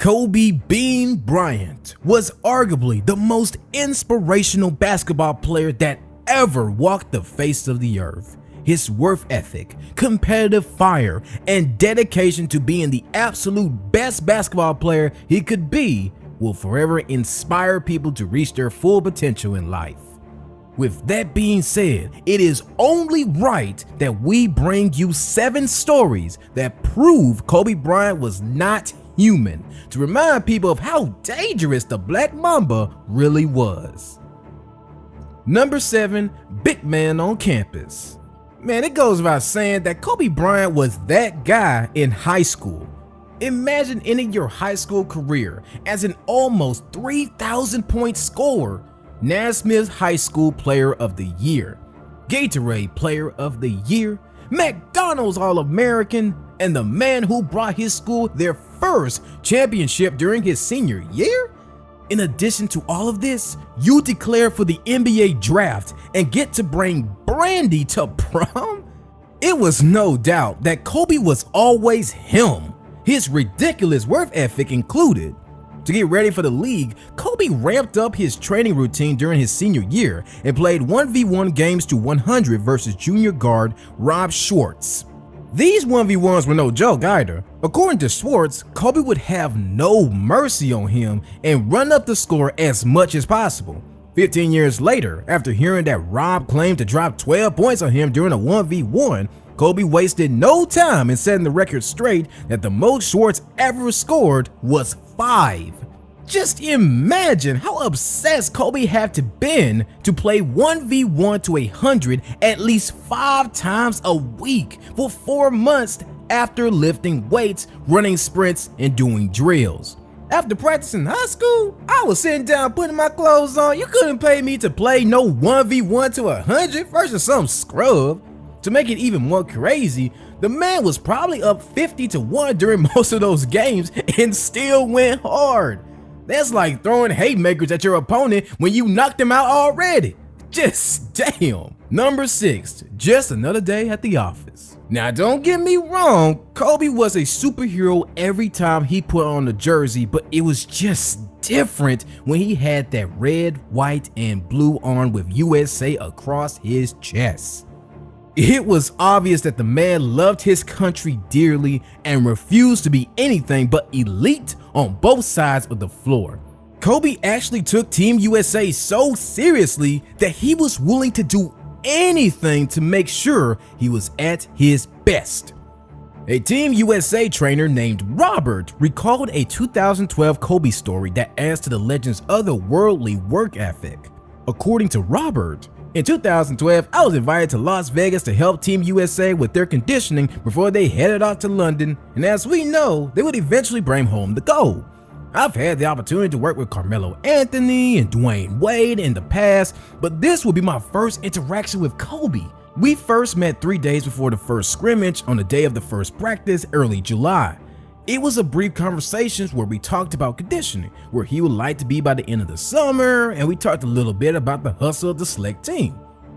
Kobe Bean Bryant was arguably the most inspirational basketball player that ever walked the face of the earth. His work ethic, competitive fire, and dedication to being the absolute best basketball player he could be will forever inspire people to reach their full potential in life. With that being said, it is only right that we bring you 7 stories that prove Kobe Bryant was not human, to remind people of how dangerous the Black Mamba really was. Number 7, big man on campus. Man, it goes without saying that Kobe Bryant was that guy in high school. Imagine ending your high school career as an almost 3,000 point scorer, Naismith High School Player of the Year, Gatorade Player of the Year, McDonald's All-American, and the man who brought his school their first championship during his senior year? In addition to all of this, you declare for the NBA draft and get to bring brandy to prom? It was no doubt that Kobe was always him. His ridiculous work ethic included. To get ready for the league, Kobe ramped up his training routine during his senior year and played 1v1 games to 100 versus junior guard Rob Schwartz. These 1v1s were no joke either. According to Schwartz, Kobe would have no mercy on him and run up the score as much as possible. 15 years later, after hearing that Rob claimed to drop 12 points on him during a 1v1, Kobe wasted no time in setting the record straight that the most Schwartz ever scored was 5. Just imagine how obsessed Kobe had to been to play 1v1 to 100 at least 5 times a week for 4 months after lifting weights, running sprints, and doing drills. After practicing high school, I was sitting down putting my clothes on. You couldn't pay me to play no 1v1 to 100 versus some scrub. To make it even more crazy, the man was probably up 50-1 during most of those games and still went hard. That's like throwing haymakers at your opponent when you knocked him out already. Just damn. Number 6, just another day at the office. Now don't get me wrong, Kobe was a superhero every time he put on a jersey, but it was just different when he had that red, white, and blue on with USA across his chest. It was obvious that the man loved his country dearly and refused to be anything but elite on both sides of the floor. Kobe actually took Team USA so seriously that he was willing to do anything to make sure he was at his best. A Team USA trainer named Robert recalled a 2012 Kobe story that adds to the legend's otherworldly work ethic. According to Robert, in 2012, I was invited to Las Vegas to help Team USA with their conditioning before they headed off to London, and as we know, they would eventually bring home the gold. I've had the opportunity to work with Carmelo Anthony and Dwayne Wade in the past, but this will be my first interaction with Kobe. We first met 3 days before the first scrimmage on the day of the first practice, early July. It was a brief conversation where we talked about conditioning, where he would like to be by the end of the summer, and we talked a little bit about the hustle of the select team.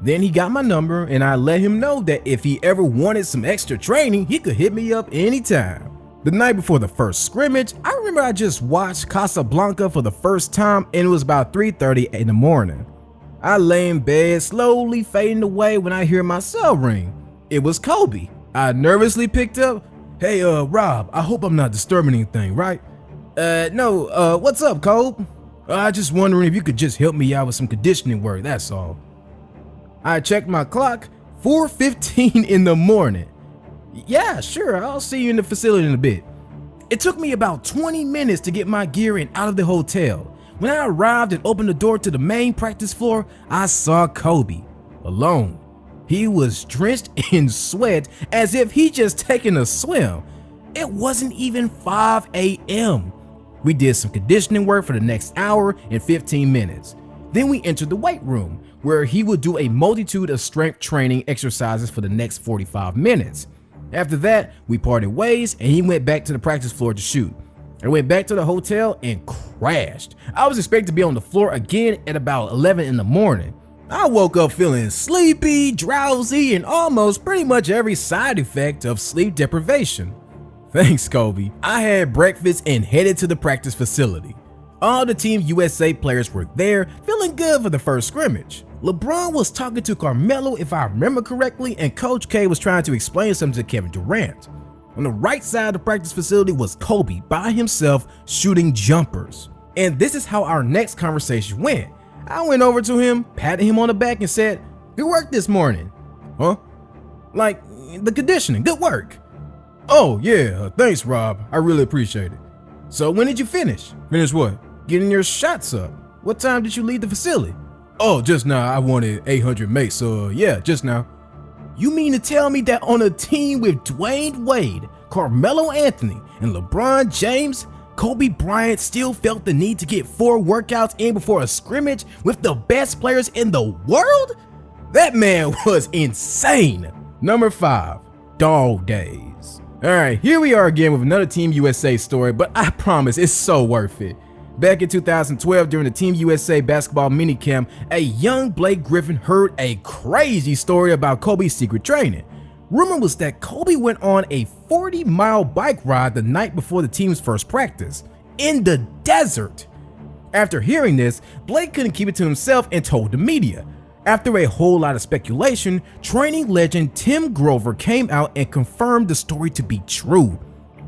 Then he got my number and I let him know that if he ever wanted some extra training, he could hit me up anytime. The night before the first scrimmage, I remember I just watched Casablanca for the first time and it was about 3:30 in the morning. I lay in bed, slowly fading away when I hear my cell ring. It was Kobe. I nervously picked up. Hey, Rob, I hope I'm not disturbing anything, right? No, what's up, Kobe? I just wondering if you could just help me out with some conditioning work, that's all. I checked my clock, 4:15 in the morning. Yeah, sure, I'll see you in the facility in a bit. It took me about 20 minutes to get my gear and out of the hotel. When I arrived and opened the door to the main practice floor, I saw Kobe, alone. He was drenched in sweat as if he just taken a swim. It wasn't even 5 a.m. We did some conditioning work for the next hour and 15 minutes. Then we entered the weight room, where he would do a multitude of strength training exercises for the next 45 minutes. After that, we parted ways and he went back to the practice floor to shoot. I went back to the hotel and crashed. I was expected to be on the floor again at about 11 in the morning. I woke up feeling sleepy, drowsy, and almost pretty much every side effect of sleep deprivation. Thanks, Kobe. I had breakfast and headed to the practice facility. All the Team USA players were there, feeling good for the first scrimmage. LeBron was talking to Carmelo, if I remember correctly, and Coach K was trying to explain something to Kevin Durant. On the right side of the practice facility was Kobe by himself shooting jumpers. And this is how our next conversation went. I went over to him, patted him on the back and said, "Good work this morning." "Huh?" "Like, the conditioning, good work." "Oh yeah, thanks Rob, I really appreciate it." "So when did you finish?" "Finish what?" "Getting your shots up. What time did you leave the facility?" "Oh, just now. I wanted 800 mates, so yeah, just now." You mean to tell me that on a team with Dwayne Wade, Carmelo Anthony, and LeBron James, Kobe Bryant still felt the need to get 4 workouts in before a scrimmage with the best players in the world? That man was insane. Number 5, dog days. Alright, here we are again with another Team USA story, but I promise it's so worth it. Back in 2012, during the Team USA basketball minicamp, a young Blake Griffin heard a crazy story about Kobe's secret training. Rumor was that Kobe went on a 40-mile bike ride the night before the team's first practice, in the desert. After hearing this, Blake couldn't keep it to himself and told the media. After a whole lot of speculation, training legend Tim Grover came out and confirmed the story to be true.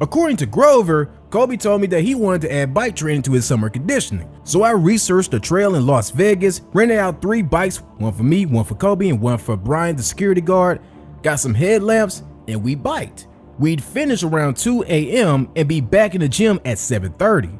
According to Grover, Kobe told me that he wanted to add bike training to his summer conditioning. So I researched a trail in Las Vegas, rented out 3 bikes, one for me, one for Kobe, and one for Brian, the security guard, got some headlamps, and we biked. We'd finish around 2 a.m. and be back in the gym at 7:30.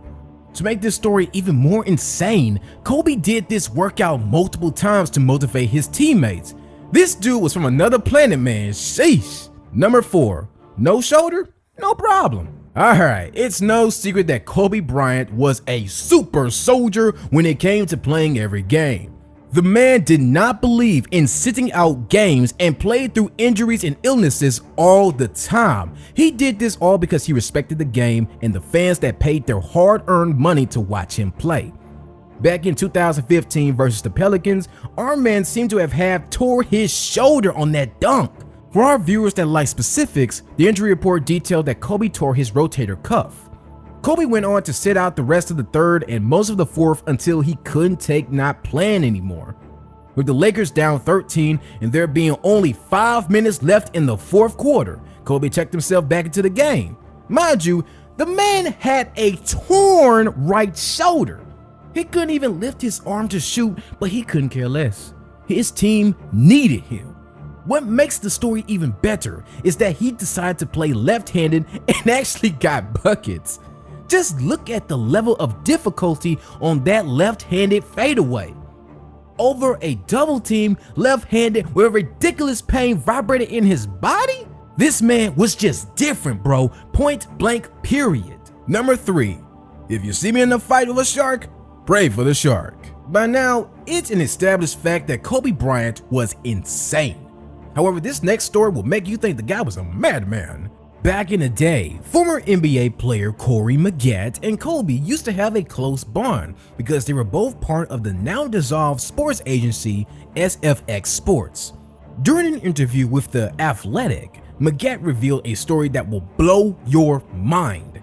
To make this story even more insane, Kobe did this workout multiple times to motivate his teammates. This dude was from another planet, man, sheesh. Number 4, no shoulder? No problem. Alright, it's no secret that Kobe Bryant was a super soldier when it came to playing every game. The man did not believe in sitting out games and played through injuries and illnesses all the time. He did this all because he respected the game and the fans that paid their hard-earned money to watch him play. Back in 2015 versus the Pelicans, our man seemed to have tore his shoulder on that dunk. For our viewers that like specifics, the injury report detailed that Kobe tore his rotator cuff. Kobe went on to sit out the rest of the 3rd and most of the 4th until he couldn't take not playing anymore. With the Lakers down 13 and there being only 5 minutes left in the 4th quarter, Kobe checked himself back into the game. Mind you, the man had a torn right shoulder. He couldn't even lift his arm to shoot, but he couldn't care less. His team needed him. What makes the story even better is that he decided to play left-handed and actually got buckets. Just look at the level of difficulty on that left-handed fadeaway. Over a double team, left-handed with ridiculous pain vibrating in his body? This man was just different, bro. Point blank, period. Number 3, if you see me in a fight with a shark, pray for the shark. By now, it's an established fact that Kobe Bryant was insane. However, this next story will make you think the guy was a madman. Back in the day, former NBA player Corey Maggette and Kobe used to have a close bond because they were both part of the now dissolved sports agency SFX Sports. During an interview with The Athletic, Maggette revealed a story that will blow your mind.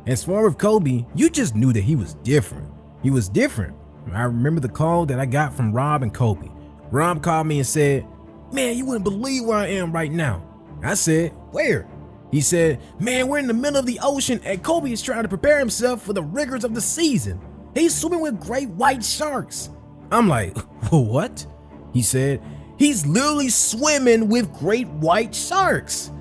As far as Kobe, you just knew that he was different. He was different. I remember the call that I got from Rob and Kobe. Rob called me and said, "Man, you wouldn't believe where I am right now." I said, "Where?" He said, "Man, we're in the middle of the ocean and Kobe is trying to prepare himself for the rigors of the season. He's swimming with great white sharks." I'm like, "What?" He said, "He's literally swimming with great white sharks."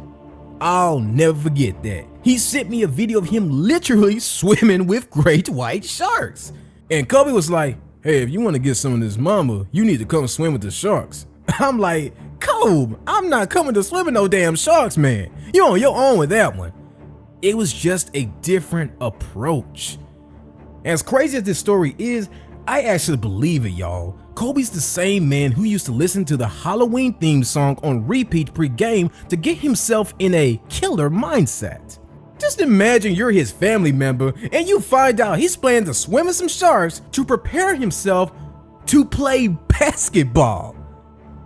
I'll never forget that. He sent me a video of him literally swimming with great white sharks. And Kobe was like, "Hey, if you want to get some of this mamba, you need to come swim with the sharks." I'm like, "Kobe, I'm not coming to swim with no damn sharks, man. You on your own with that one." It was just a different approach. As crazy as this story is, I actually believe it, y'all. Kobe's the same man who used to listen to the Halloween theme song on repeat pre-game to get himself in a killer mindset. Just imagine you're his family member and you find out he's planning to swim with some sharks to prepare himself to play basketball.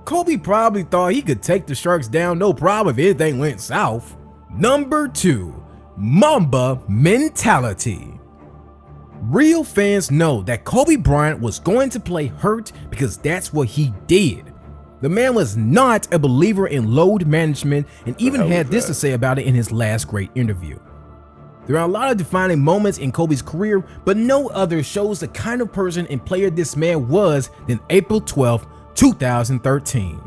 Kobe probably thought he could take the sharks down no problem if anything went south. Number 2, Mamba mentality. Real fans know that Kobe Bryant was going to play hurt because that's what he did. The man was not a believer in load management and even had this to say about it in his last great interview. There are a lot of defining moments in Kobe's career, but no other shows the kind of person and player this man was than April 12, 2013.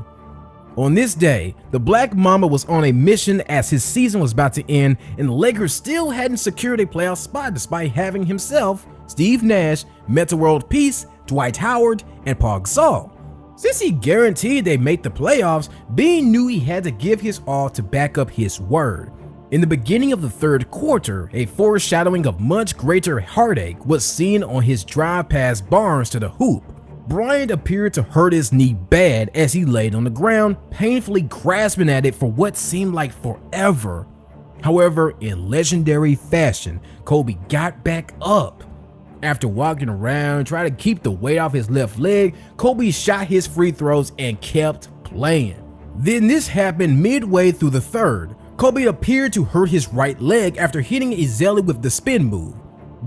On this day, the Black Mamba was on a mission as his season was about to end and the Lakers still hadn't secured a playoff spot despite having himself, Steve Nash, Metta World Peace, Dwight Howard, and Paul Gasol. Since he guaranteed they make the playoffs, Bean knew he had to give his all to back up his word. In the beginning of the third quarter, a foreshadowing of much greater heartache was seen on his drive past Barnes to the hoop. Bryant appeared to hurt his knee bad as he laid on the ground, painfully grasping at it for what seemed like forever. However, in legendary fashion, Kobe got back up. After walking around, trying to keep the weight off his left leg, Kobe shot his free throws and kept playing. Then this happened midway through the third. Kobe appeared to hurt his right leg after hitting Ezeli with the spin move.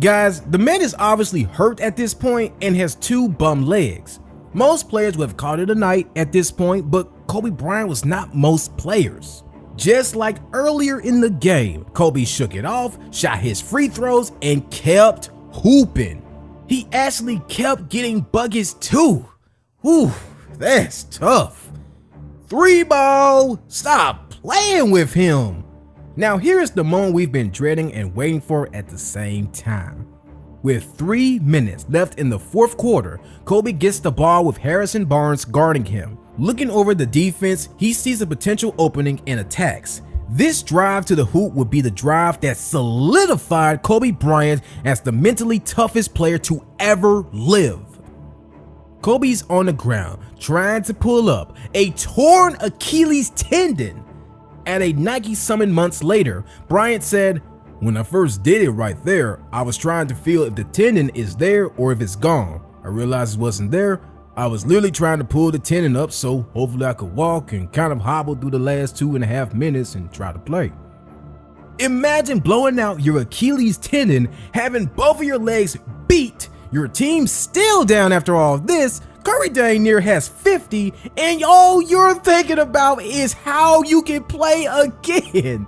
Guys, the man is obviously hurt at this point and has two bum legs. Most players would have called it a night at this point, but Kobe Bryant was not most players. Just like earlier in the game, Kobe shook it off, shot his free throws, and kept hooping. He actually kept getting buckets too. Whew, that's tough. 3-ball, stop playing with him. Now here's the moment we've been dreading and waiting for at the same time. With 3 minutes left in the fourth quarter, Kobe gets the ball with Harrison Barnes guarding him. Looking over the defense, he sees a potential opening and attacks. This drive to the hoop would be the drive that solidified Kobe Bryant as the mentally toughest player to ever live. Kobe's on the ground trying to pull up a torn Achilles tendon. At a Nike Summit months later, Bryant said, "When I first did it right there, I was trying to feel if the tendon is there or if it's gone. I realized it wasn't there. I was literally trying to pull the tendon up so hopefully I could walk and kind of hobble through the last 2.5 minutes and try to play." Imagine blowing out your Achilles tendon, having both of your legs beat, your team still down after all this, Curry dang near has 50, and all you're thinking about is how you can play again.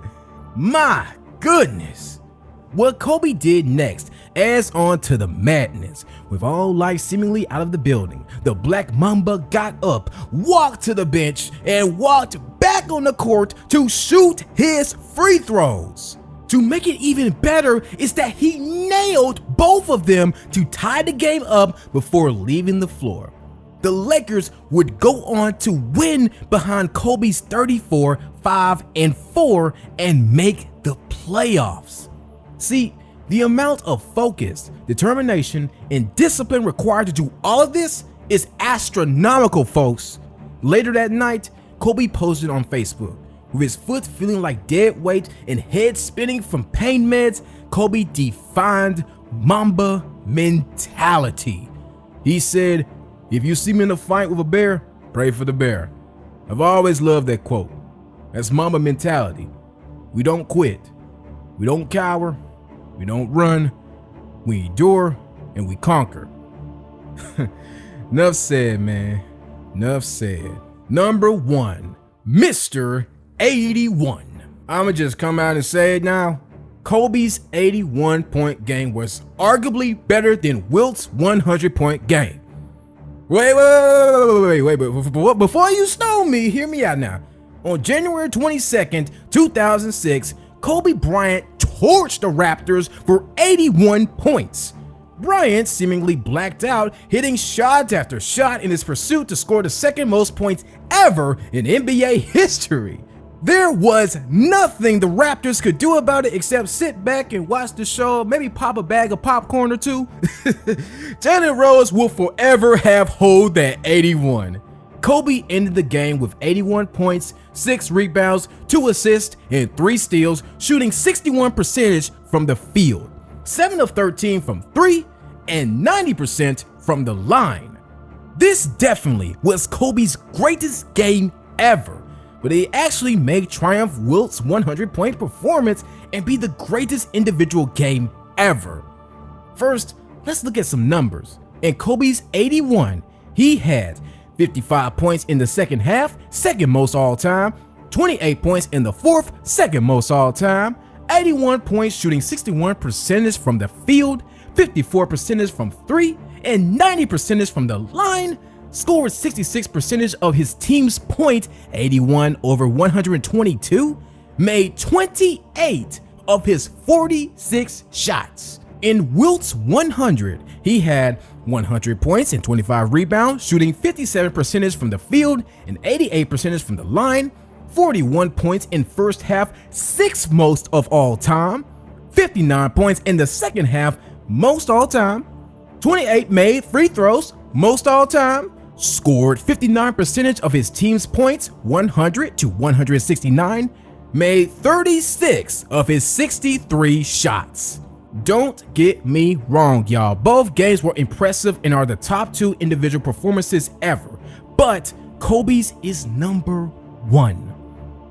My goodness. What Kobe did next adds on to the madness. With all life seemingly out of the building, the Black Mamba got up, walked to the bench, and walked back on the court to shoot his free throws. To make it even better is that he nailed both of them to tie the game up before leaving the floor. The Lakers would go on to win behind Kobe's 34, 5, and 4 and make the playoffs. See, the amount of focus, determination, and discipline required to do all of this is astronomical, folks. Later that night, Kobe posted on Facebook. With his foot feeling like dead weight and head spinning from pain meds, Kobe defined Mamba mentality. He said, "If you see me in a fight with a bear, pray for the bear." I've always loved that quote. That's Mamba mentality. We don't quit. We don't cower. We don't run. We endure and we conquer. Enough said, man. Enough said. Number 1, Mr. 81. I'ma just come out and say it now. Kobe's 81-point game was arguably better than Wilt's 100-point game. Wait, before you stone me, hear me out now. On January 22nd, 2006, Kobe Bryant torched the Raptors for 81 points. Bryant seemingly blacked out, hitting shot after shot in his pursuit to score the second most points ever in NBA history. There was nothing the Raptors could do about it except sit back and watch the show, maybe pop a bag of popcorn or two. Jalen Rose will forever have hold that 81. Kobe ended the game with 81 points, 6 rebounds, 2 assists, and 3 steals, shooting 61% from the field, 7 of 13 from 3, and 90% from the line. This definitely was Kobe's greatest game ever. but it actually made triumph Wilt's 100-point performance and be the greatest individual game ever. First, let's look at some numbers. In Kobe's 81, he had 55 points in the second half, second most all time, 28 points in the fourth, second most all time, 81 points shooting 61% from the field, 54% from three, and 90% from the line, scored 66% of his team's points, 81 over 122, made 28 of his 46 shots. In Wilt's 100, he had 100 points and 25 rebounds, shooting 57% from the field and 88% from the line, 41 points in first half, sixth most of all time, 59 points in the second half, most all time, 28 made free throws, most all time, scored 59% of his team's points, 100 to 169, made 36 of his 63 shots. Don't get me wrong, y'all. Both games were impressive and are the top two individual performances ever, but Kobe's is number one.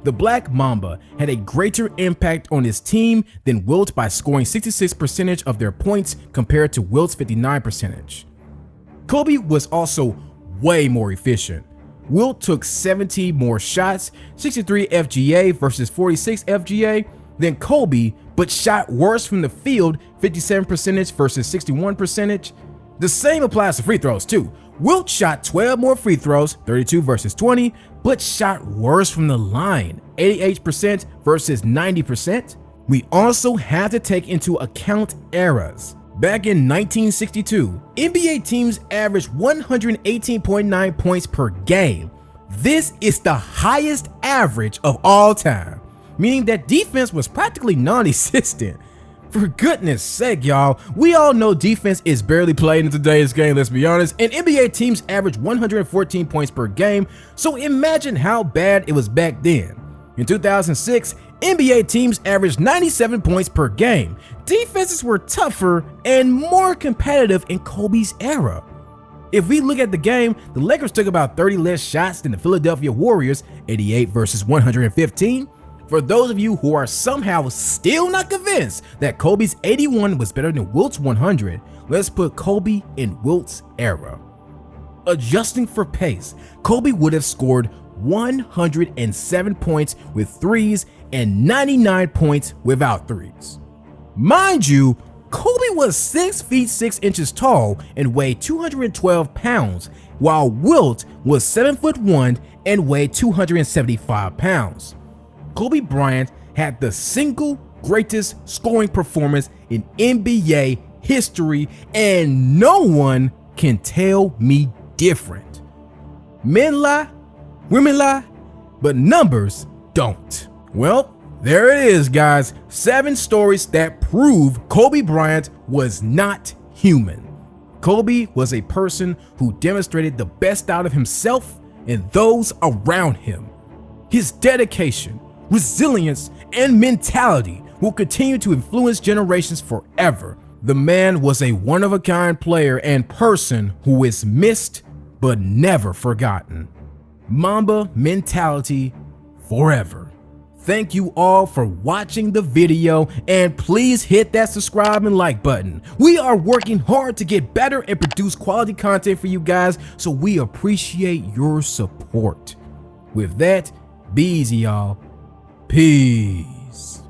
The Black Mamba had a greater impact on his team than Wilt by scoring 66% of their points compared to Wilt's 59%. Kobe was also way more efficient. Wilt took 70 more shots, 63 FGA versus 46 FGA, than Kobe, but shot worse from the field, 57% versus 61%. The same applies to free throws too. Wilt shot 12 more free throws, 32 versus 20, but shot worse from the line, 88% versus 90%. We also have to take into account eras. Back in 1962, NBA teams averaged 118.9 points per game. This is the highest average of all time, meaning that defense was practically non-existent. For goodness sake, y'all, we all know defense is barely played in today's game, let's be honest, and NBA teams average 114 points per game, so imagine how bad it was back then. In 2006, NBA teams averaged 97 points per game. Defenses were tougher and more competitive in Kobe's era. If we look at the game, the Lakers took about 30 less shots than the Philadelphia Warriors, 88 versus 115. For those of you who are somehow still not convinced that Kobe's 81 was better than Wilt's 100, let's put Kobe in Wilt's era. Adjusting for pace, Kobe would have scored 107 points with threes and 99 points without threes. Mind you, Kobe was 6 feet 6 inches tall and weighed 212 pounds, while Wilt was 7 foot 1 and weighed 275 pounds. Kobe Bryant had the single greatest scoring performance in NBA history, and no one can tell me different. Men lie, women lie, but numbers don't. Well, there it is, guys. 7 stories that prove Kobe Bryant was not human. Kobe was a person who demonstrated the best out of himself and those around him. His dedication, resilience, and mentality will continue to influence generations forever. The man was a one-of-a-kind player and person who is missed but never forgotten. Mamba mentality forever. Thank you all for watching the video, and please hit that subscribe and like button. We are working hard to get better and produce quality content for you guys, so we appreciate your support. With that, be easy, y'all. Peace.